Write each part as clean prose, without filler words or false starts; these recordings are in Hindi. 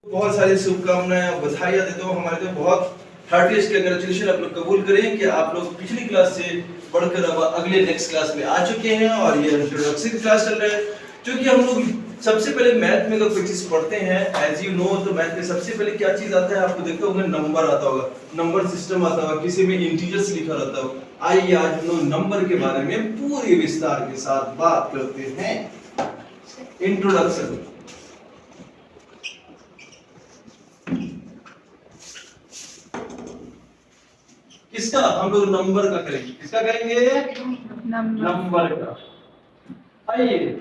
बहुत सारी शुभकामनाएं और बधाइयां देता हूँ। हमारे तो बहुत हार्टिएस्ट कंग्रेचुलेशन आप लोग कबूल करें कि आप लोग पिछली क्लास से बढ़कर अब अगले नेक्स्ट क्लास में आ चुके हैं और ये इंट्रोडक्शन क्लास चल रहा है। क्योंकि हम लोग सबसे पहले मैथ में अगर कोई चीज पढ़ते हैं एज यू नो, तो मैथ में सबसे पहले क्या चीज आता है आपको देखते होंगे, नंबर आता होगा, नंबर सिस्टम आता होगा, किसी में इंटीजर्स लिखा रहता होगा। आइए आज हम लोग नंबर के बारे में पूरे विस्तार के साथ बात करते हैं। इंट्रोडक्शन। किसका? हम लोग नंबर का करेंगे। किसका करेंगे? नंबर का। आइए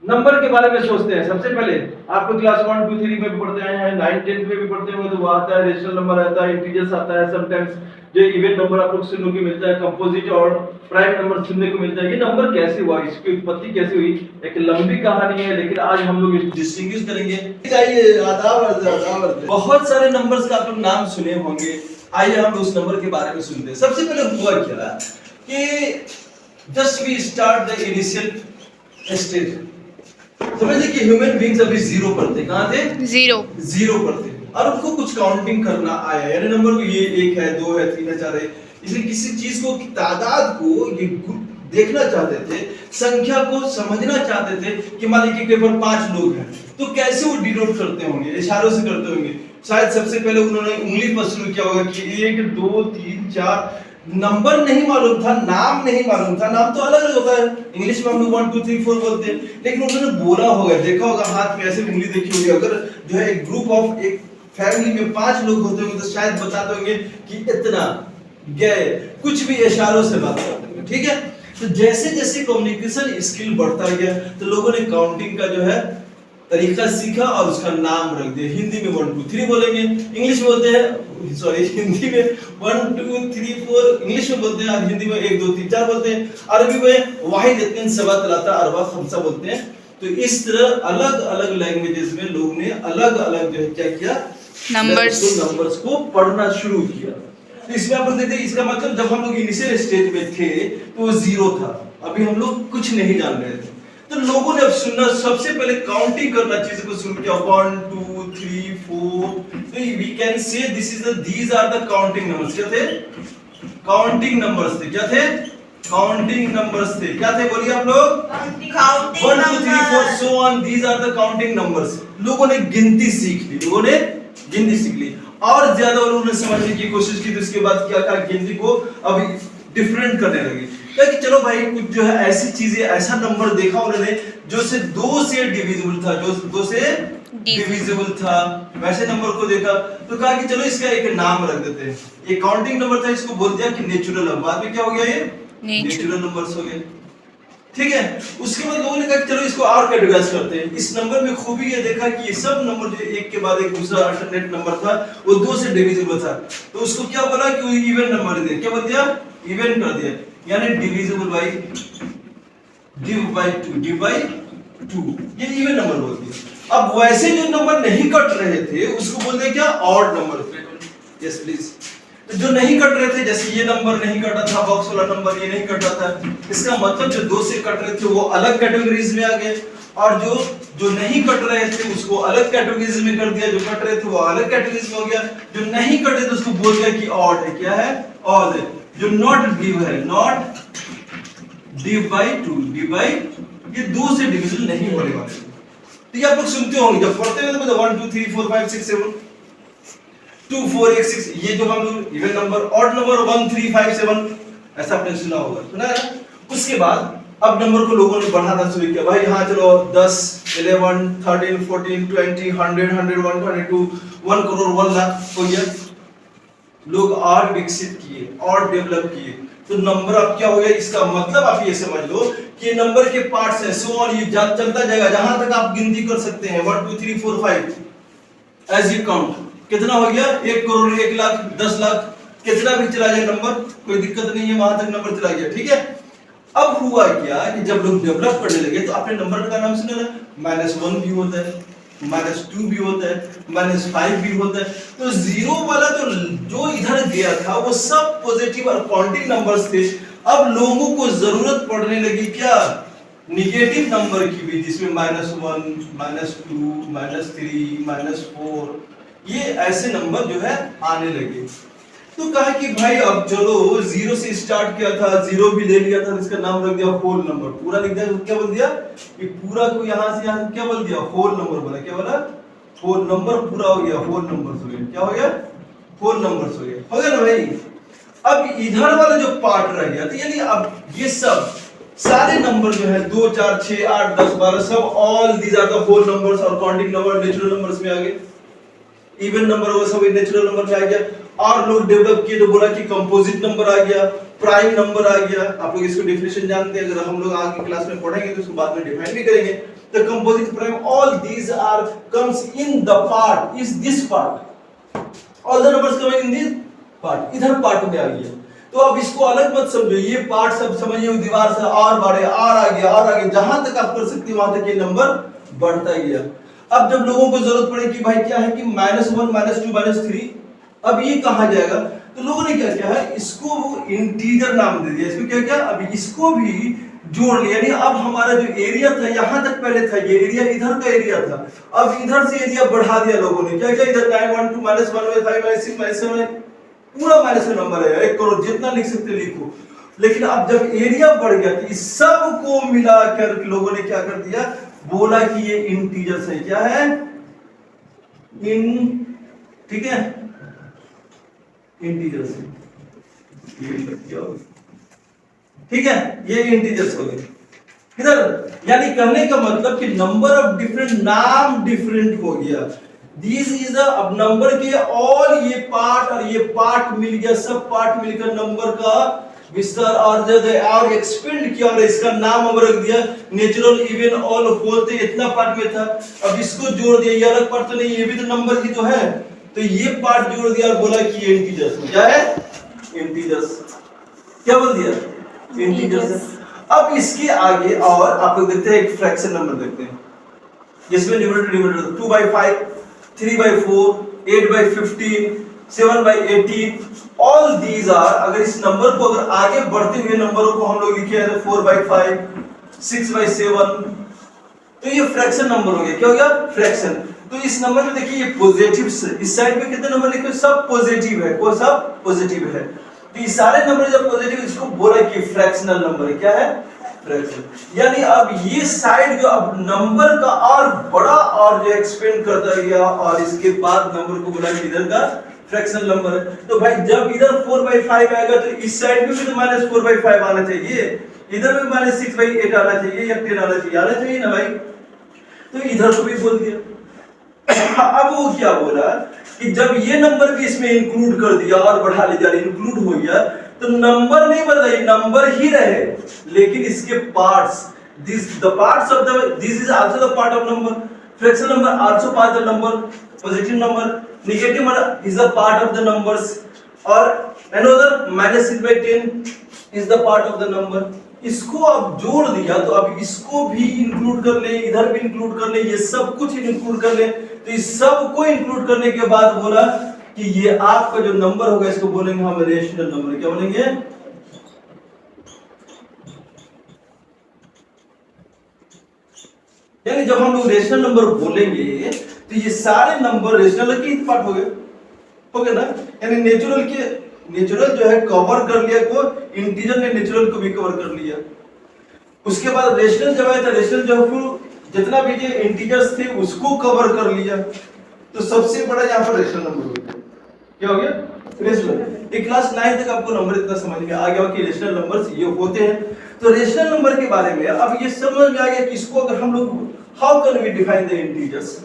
नंबर के बारे में सोचते हैं। सबसे पहले आपको क्लास 1 2 3 में भी पढ़ते आए हैं, 9 10 में भी पढ़ते होंगे, तो वो आता है रेशनल नंबर आता है, इंटीजर्स आता है, समटाइम्स जो इवन नंबर आप लोग सुनने को मिलता है, कंपोजिट और प्राइम नंबर सुनने को मिलता है। ये नंबर कैसे हुआ, इसकी उत्पत्ति कैसे हुई, एक लंबी कहानी है, लेकिन आज हम लोग इसको डिस्टिंग्विश करेंगे। आइए आदाब। बहुत सारे नंबर्स का आप लोग नाम सुने होंगे। आइए हम उस नंबर के बारे में सुनते हैं। सबसे पहले हुआ क्या कि just we start the initial stage. समझिए कि ह्यूमन बीइंग्स अभी जीरो पर थे। कहां थे? जीरो पर थे और उनको कुछ काउंटिंग करना आया, यानी नंबर को ये 1 है 2 है 3 है 4 है, इसलिए किसी चीज को तादाद को ये देखना चाहते थे, संख्या को समझना चाहते थे कि मान लीजिए कि केवल 5 लोग हैं तो कैसे वो डिनोट करते होंगे, इशारों से करते होंगे। शायद सबसे पहले उन्होंने उंगली पर शुरू किया होगा कि 1 2 3 4। नंबर नहीं मालूम था, नाम नहीं मालूम था। नाम तो अलग अलग होता है, इंग्लिश में हम लोग 1 2 3 4 बोलते हैं, लेकिन उन्होंने बोला होगा, देखा होगा, हाथ में ऐसे उंगली देखी होगी। अगर जो है एक ग्रुप ऑफ एक फैमिली में 5 लोग होते होंगे तो शायद बताते होंगे कि इतना गए, कुछ भी इशारों से बात करते होंगे। ठीक है, तो जैसे जैसे कम्युनिकेशन स्किल बढ़ता गया तो लोगों ने काउंटिंग का जो है तरीका सीखा और उसका नाम रख दिया। हिंदी में 1 2 3 बोलेंगे, इंग्लिश में बोलते हैं, सॉरी हिंदी में 1 2 3 4 इंग्लिश में बोलते हैं और हिंदी में 1 2 3 4 बोलते हैं। अरबी में वाहिद इत्नीन सबा तलाता अरबा खमसा बोलते हैं। तो इस तरह अलग अलग लैंग्वेजेस में लोगों ने अलग अलग जो है क्या किया, नंबर्स को पढ़ना शुरू किया। तो इसमें आप लोग देखते हैं, इसका मतलब जब हम लोग इनिशियल स्टेज में थे तो वो जीरो था, अभी हम लोग कुछ नहीं जान रहे थे। तो लोगों ने अब सुनना, सबसे पहले काउंटिंग करना चीज को शुरू किया, 1 2 3 4। तो we can say these are the counting numbers. क्या थे? काउंटिंग नंबर्स थे। क्या थे? काउंटिंग नंबर्स थे। क्या थे बोलिए आप लोग? 1 2 3 4 so on, these are the counting numbers. लोगों ने गिनती सीख ली, लोगों ने गिनती सीख ली और ज्यादा उन्होंने समझने की कोशिश की। तो इसके बाद क्या कहा, गिनती को अभी डिफरेंट करने लगे। कि चलो भाई कुछ जो है ऐसी चीजें, ऐसा नंबर देखा उन्होंने जो से 2 से डिविजिबल था, जो 2 से डिविजिबल था, वैसे नंबर को देखा तो कहा कि चलो इसका एक नाम रख देते हैं। ये काउंटिंग नंबर था, इसको बोल दिया कि नेचुरल नंबर। बाद में क्या हो गया, ये नेचुरल नंबर्स हो गए। ठीक है, उसके बाद लोगों ने कहा चलो इसको और कैटेगराइज करते हैं। इस नंबर में खूबी ये देखा कि ये सब नंबर जो एक के बाद एक दूसरा अल्टरनेट नंबर था वो 2 से डिविजिबल था, तो उसको क्या बोला कि वो इवन नंबर दे। क्या बोल दिया? इवन कर दिया, यानी डिविजिबल बाय डिव बाय 2, ये इवन नंबर बोल दिया। अब वैसे जो नंबर नहीं कट रहे थे उसको बोल दिया क्या, ऑड नंबर। Yes please. तो जो नहीं कट रहे थे, जैसे ये नंबर नहीं कटा था, बॉक्स वाला नंबर ये नहीं कटा था, इसका मतलब जो 2 से कट रहे थे वो अलग कैटेगरीज में आ गए और जो नहीं कट रहे थे उसको अलग कैटेगरीज में कर दिया, जो कट रहे थे वो अलग कैटेगरीज में हो गया। जो नहीं कटे थे उसको बोल दिया कि ऑड है। क्या है? ऑड है। जो नॉट डिव है, not div by 2, div by, ये 2 से डिविजन नहीं होने वाले। तो ये आप लोग सुनते होंगे जब पढ़ते हैं तो 1 2 3 4 5 6 7 2 4 1 6, ये जो हम लोग इवन नंबर, ऑड नंबर 1 3 5 7, ऐसा आपने सुना होगा, सुना है ना? उसके बाद अब नंबर को लोगों ने बढ़ाना शुरू किया। भाई हाँ चलो 10 11 13 14 20 100 101 102 1 करोड़ 1 लाख हो गया। लोग और विकसित किए और डेवलप किए, तो नंबर अब क्या हो गया, इसका मतलब आप ये समझ लो कि नंबर के पार्ट्स हैं, सो ऑन, ये चलता जाएगा जहां तक आप गिनती कर सकते हैं। 1 2 3 4 5 एज यू काउंट, कितना हो गया? 1 करोड़ 1 लाख 10 लाख, कितना भी चला जाए नंबर, कोई दिक्कत नहीं है, वहां तक नंबर चला गया। ठीक है, अब हुआ क्या कि जब लोग डेवलप करने लगे तो आपने नंबर का नाम सुना ना, -1 भी होता है, -2 भी होता है, -5 भी होता है। तो जीरो वाला तो जो इधर गया था वो सब पॉजिटिव और काउंटिंग नंबर्स थे। अब लोगों को जरूरत पड़ने लगी क्या, निगेटिव नंबर की भी, जिसमें -1, -2, -3, -4, ये ऐसे नंबर जो है आने लगे। तो कहा कि भाई अब चलो 0 से स्टार्ट किया था, 0 भी ले लिया था, इसका नाम रख दिया होल नंबर। पूरा लिख दिया, क्या बोल दिया कि पूरा को यहां से यहां क्या बोल दिया, होल नंबर बोला। क्या बोला, होल नंबर पूरा हो गया, होल नंबर हो गया। क्या हो गया, होल नंबर हो गया। हो गया ना भाई। अब इधर वाला जो पार्ट रह गया, तो यानी अब ये सब सारे नंबर जो है 2, 4, 6, 8, 10, 12 सब all these are the whole numbers और काउंटिंग नंबर नेचुरल नंबर्स में आ गए। इवन नंबर वो सब नेचुरल नंबर में आ गया। और लोग डेवलप किए तो बोला कि कंपोजिट नंबर आ गया, प्राइम नंबर आ गया। आप लोग इसको डेफिनेशन जानते हैं, अगर हम लोग आगे क्लास में पढ़ेंगे तो उसको बाद में डिफाइन भी करेंगे। The composite, prime, all these are comes in the part, is this part, all the numbers coming in this part, इधर पार्ट में आ गया। तो अब इसको अलग मत समझो, ये पार्ट सब समझिए दीवार से और बढ़े, और आ गया, और आगे जहां तक आप कर सकते वहां तक ये नंबर बढ़ता गया। अब जब लोगों को जरूरत पड़े कि भाई क्या है कि -1, -2, -3, अब ये कहा जाएगा, तो लोगों ने क्या किया है, इसको इंटीजर नाम दे दिया। इसको क्या किया, अब इसको भी जोड़ लिया। यानी अब हमारा जो एरिया था, यहां तक पहले था ये एरिया, इधर का एरिया था, अब इधर से एरिया बढ़ा दिया लोगों ने। क्या क्या, इधर 9, 1, 2, -1, -5, -6, -7, पूरा माइनस का नंबर है, 1 करोड़, जितना लिख सकते लिखो। लेकिन अब जब एरिया बढ़ गया तो इस सब को मिलाकर लोगों ने क्या कर दिया, बोला कि ये इंटीजर्स है। क्या है, इन, ठीक है, इंटीजर्स है, ठीक है, ये इंटीजर्स हो गए इधर। यानी कहने का मतलब कि नंबर ऑफ डिफरेंट, नाम डिफरेंट हो गया। दिस इज अब नंबर के ऑल ये पार्ट और ये पार्ट मिल गया, सब पार्ट मिलकर नंबर का विस्तार और एक्सपेंड किया, और इसका नाम अब रख दिया नेचुरल, इवन, ऑल, होल। तो इतना पार्ट में था, अब इसको जोड़ दिया, ये अलग पार्ट तो नहीं, ये भी तो नंबर ही तो है, तो ये पार्ट जोड़ दिया और बोला कि ये इंटीजर्स। क्या है, इंटीजर्स। क्या बोल दिया, इंटीजर्स। अब इसके आगे और आप लोग देखते हैं एक फ्रैक्शन नंबर देखते हैं, जिसमें numerator denominator 2/5, 3/4, 8/15, 7/18, all these are, अगर इस नंबर को, अगर आगे बढ़ते हुए नंबरों को हम लोग लिखे हैं 4/5, 6/7, तो ये फ्रैक्शन नंबर हो गया। क्या हो गया, फ्रैक्शन। तो इस नंबर में देखिए ये पॉजिटिव, इस साइड में कितने नंबर लिखे, सब पॉजिटिव है, वो सब पॉजिटिव है। तो ये सारे नंबर जब पॉजिटिव, इसको बोला कि फ्रैक्शनल नंबर है। क्या है, फ्रैक्शन। यानी अब ये साइड जो अब नंबर का और बड़ा और जो एक्सपेंड करता गया, और इसके बाद नंबर को बोला कि इधर का फ्रैक्शनल नंबर है। तो भाई जब इधर 4/5 आएगा तो इस साइड में भी तो -4/5 आना चाहिए, इधर भी -6/8 आना चाहिए, या 10 आना चाहिए ना भाई। तो इधर को भी बोल दिया। अब वो क्या बोला कि जब ये नंबर भी इसमें इंक्लूड कर दिया और बढ़ा ले जा, इंक्लूड हो गया, तो नंबर नहीं बदला, ये नंबर ही रहे, लेकिन इसके parts, the parts of this is also the part of number. Fractional number also part of the number. Positive number, negative number is the part of the numbers. और another -6/10 is the part of the number. इसको अब जोड़ दिया तो अब इसको भी इंक्लूड कर ले, इधर भी इंक्लूड कर ले, ये सब कुछ इंक्लूड कर ले। तो इस सब को इंक्लूड करने के बाद बोला कि ये आपका जो नंबर होगा इसको बोलेंगे हम रेशनल नंबर। क्या बोलेंगे, यानी जब हम लोग रेशनल नंबर बोलेंगे तो ये सारे नंबर रेशनल के पार्ट हो गए ना। यानी नेचुरल जो है कवर कर लिया को, इंटीजर ने नेचुरल को भी कवर कर लिया। उसके बाद रेशनल जब आया था, रेशनल जो जितना भी ये इंटीजर्स थे उसको कवर कर लिया। तो सबसे बड़ा यहाँ पर रेशनल नंबर हो गया। क्या हो गया, रेशनल। एक क्लास 9 तक आपको नंबर इतना समझ में आ गया कि रेशनल नंबर्स ये होते हैं। तो रेशनल नंबर के बारे में अब ये समझ में आ गया कि इसको अगर हम लोग how can we define the integers.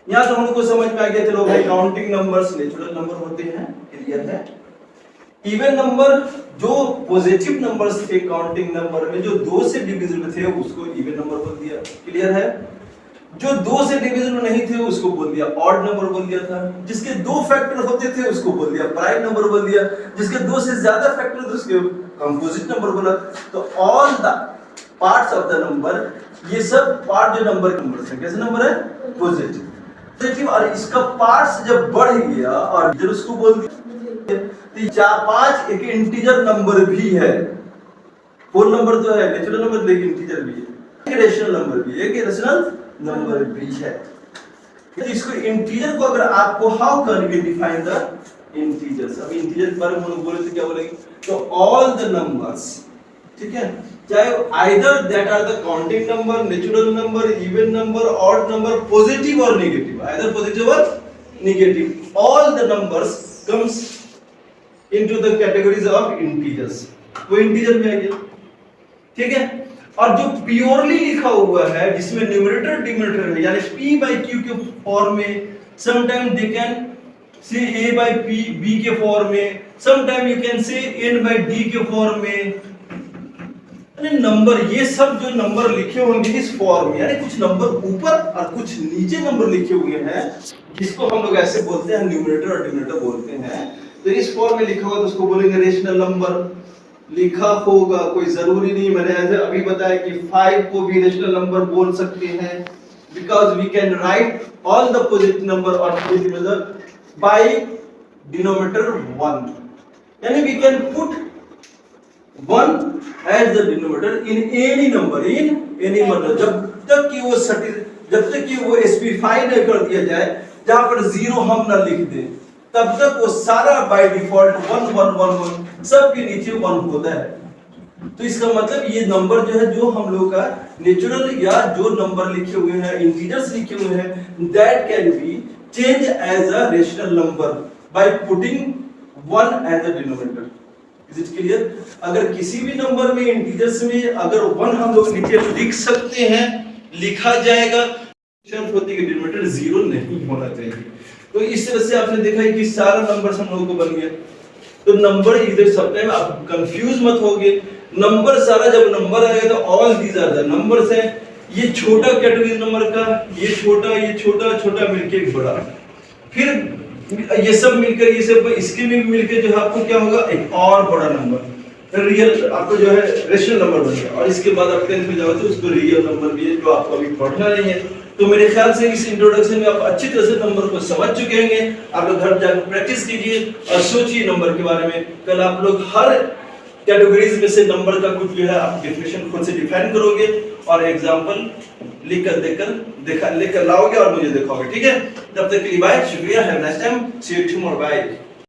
यहां तो हमको समझ में आ गया, चलो भाई काउंटिंग नंबर्स नेचुरल नंबर होते हैं, क्लियर है। इवन नंबर जो पॉजिटिव नंबर्स थे काउंटिंग नंबर में, जो 2 से डिविजिबल थे उसको इवन नंबर बोल दिया, क्लियर है। जो 2 से डिविजिबल नहीं थे उसको बोल दिया ऑड नंबर बोल दिया था। जिसके 2 फैक्टर होते थे उसको बोल दिया प्राइम नंबर बोल दिया। जिसके 2 से ज्यादा फैक्टर थे उसको कंपोजिट नंबर बोला। तो all the parts of the number, ये सब पार्ट जो नंबर के नंबर है, कैसे नंबर है, पॉजिटिव। और इसका पार्ट्स जब बढ़ गया और जब उसको बोल दिया तो 4, 5 एक इंटीजर नंबर भी है, होल नंबर तो है, नेचुरल नंबर, लेकिन इंटीजर भी है, रेशनल नंबर भी है, रेशनल नंबर भी है। तो इसको इंटीजर को अगर आपको how can we define the integers, अब इंटीजर के बारे में हम बोले तो क्या बोलेंगे, तो ऑल द नंबर्स, ठीक है, चाहे either that are the counting number, natural number, even number, odd number, positive और नेगेटिव, आइदर पॉजिटिव और negative, all the numbers comes into the categories of integers, वो इंटीजर में आ गया, ठीक है। और जो प्योरली लिखा हुआ है जिसमें न्यूमरेटर डिनोमिनेटर है, यानी p by q के फॉर्म में, sometime they can say a by p b के फॉर्म में, sometime you can say n by d के फॉर्म में, यानी नंबर, ये सब जो नंबर लिखे होंगे इस फॉर्म में, यानी कुछ नंबर ऊपर और कुछ नीचे नंबर लिखे हुए हैं, जिसको हम लोग ऐसे बोलते हैं न्यूमरेटर और डिनोमिनेटर बोलते हैं। तो इस फॉर्म में लिखा होगा तो उसको बोलेंगे रेशनल नंबर, लिखा होगा, कोई जरूरी नहीं, मैंने ऐसे अभी बताया कि 5 को भी रेशनल नंबर बोल सकते हैं, because we can write all the positive number और पॉजिटिव नंबर बाय डिनोमिनेटर 1, यानी we can put 1 as the denominator in any number, जब तक कि वो स्पेसिफाई नहीं कर दिया जाए, जहां पर 0 हम ना लिख दें, तब तक वो सारा बाय डिफॉल्ट 1 1 1 1 सब के नीचे 1 होता है। तो इसका मतलब ये नंबर जो है, जो हम लोग का नेचुरल या जो नंबर लिखे हुए हैं, इंटीजर्स लिखे हुए हैं, that can be change as a rational number by putting 1 as a denominator. Is it clear? अगर किसी भी नंबर में इंटीजर्स में अगर 1 हम लोग नीचे लिख सकते हैं, लिखा जाएगा, शर्त होती है कि डिनोमिनेटर 0 नहीं होना चाहिए। तो इस तरह से आपने देखा है कि सारा नंबर्स हम लोगों को बन गया। तो नंबर इधर सब टाइम आप कंफ्यूज मत होगे, नंबर सारा जब नंबर आएगा तो all these are the numbers है, ये छोटा कैटेगरी नंबर का, ये छोटा छोटा मिलके एक बड़ा, फिर ये सब मिलकर, ये सब इसके में मिलकर जो है आपको क्या होगा, एक और बड़ा नंबर, रियल आपको जो है रेशनल नंबर बन गया। और इसके बाद आप 10th में जाओ तो उसको रियल नंबर भी है, जो आपको अभी पढ़ना नहीं है। तो मेरे ख्याल से इस इंट्रोडक्शन में आप अच्छी तरह से नंबर को समझ चुके होंगे। आप लोग घर जाकर प्रैक्टिस कीजिए और सोचिए नंबर के बारे में। कल आप लोग हर कैटेगरीज में से नंबर का कुछ जो है आप डेफिनेशन खुद से डिफाइन करोगे और एग्जांपल लिखकर लाओगे और मुझे दिखाओगे, ठीक है? तब तक के लिए बाय, शुक्रिया, have a nice time, see you tomorrow, bye.